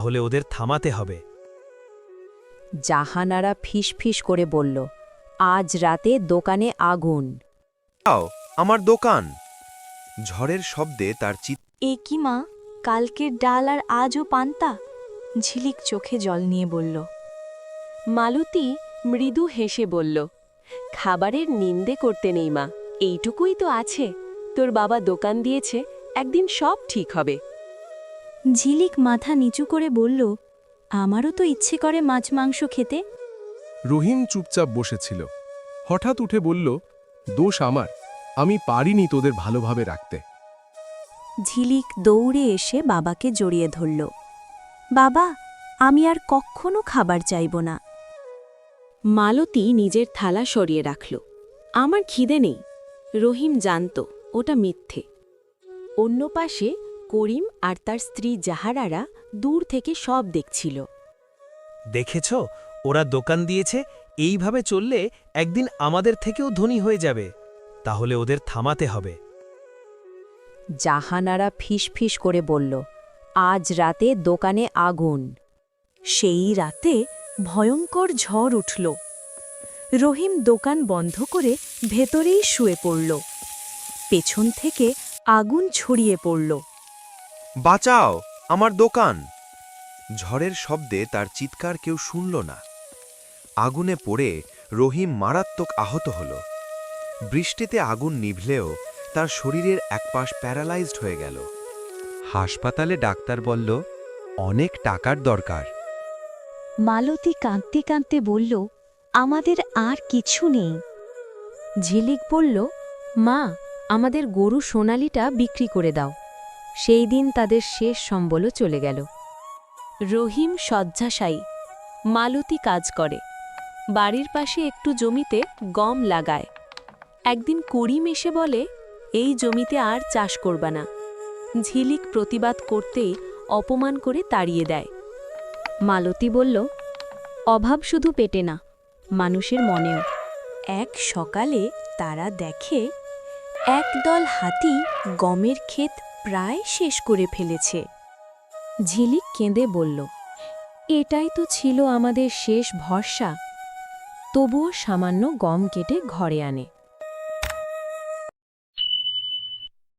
তাহলে ওদের থামাতে হবে। জাহানারা ফিসফিস করে বলল, আজ রাতে দোকানে আগুন। আও, আমার দোকান! ঝড়ের শব্দে তার এ কি মা, কালকের ডাল আর আজও পান্তা? ঝিলিক চোখে জল নিয়ে বলল। মালতী মৃদু হেসে বলল, খাবারের নিন্দে করতে নেই মা, এইটুকুই তো আছে। তোর বাবা দোকান দিয়েছে, একদিন সব ঠিক হবে। ঝিলিক মাথা নিচু করে বলল, আমারও তো ইচ্ছে করে মাছ মাংস খেতে। রহিম চুপচাপ বসেছিল। হঠাৎ উঠে বলল, দোষ আমার, আমি পারিনি তোদের ভালোভাবে রাখতে। ঝিলিক দৌড়ে এসে বাবাকে জড়িয়ে ধরল। বাবা, আমি আর কখনো খাবার চাইব না। মালতী নিজের থালা সরিয়ে রাখল। আমার খিদে নেই। রহিম জানত ওটা মিথ্যে। অন্য পাশে করিম আর তার স্ত্রী জাহারারা দূর থেকে সব দেখছিল। দেখেছ, ওরা দোকান দিয়েছে, এইভাবে চললে একদিন আমাদের থেকেও ধনী হয়ে যাবে। তাহলে ওদের থামাতে হবে। জাহানারা ফিসফিস করে বলল, আজ রাতে দোকানে আগুন। সেই রাতে ভয়ঙ্কর ঝড় উঠল। রহিম দোকান বন্ধ করে ভেতরেই শুয়ে পড়ল। পেছন থেকে আগুন ছড়িয়ে পড়ল। বাঁচাও, আমার দোকান! ঝড়ের শব্দে তার চিৎকার কেউ শুনল না। আগুনে পড়ে রহিম মারাত্মক আহত হল। বৃষ্টিতে আগুন নিভলেও তার শরীরের একপাশ প্যারালাইজড হয়ে গেল। হাসপাতালে ডাক্তার বলল, অনেক টাকার দরকার। মালতী কাঁদতে কাঁদতে বলল, আমাদের আর কিছু নেই। ঝিলিক বলল, মা, আমাদের গরু সোনালিটা বিক্রি করে দাও। সেই দিন তাদের শেষ সম্বলও চলে গেল। রহিম শয্যাশায়ী, মালতী কাজ করে। বাড়ির পাশে একটু জমিতে গম লাগায়। একদিন করিম এসে বলে, এই জমিতে আর চাষ করবা না। ঝিলিক প্রতিবাদ করতেই অপমান করে তাড়িয়ে দেয়। মালতী বলল, অভাব শুধু পেটে না, মানুষের মনেও। এক সকালে তারা দেখে একদল হাতি গমের ক্ষেত প্রায় শেষ করে ফেলেছে। ঝিলিক কেঁদে বলল, এটাই তো ছিল আমাদের শেষ ভরসা। তবুও সামান্য গম কেটে ঘরে আনে।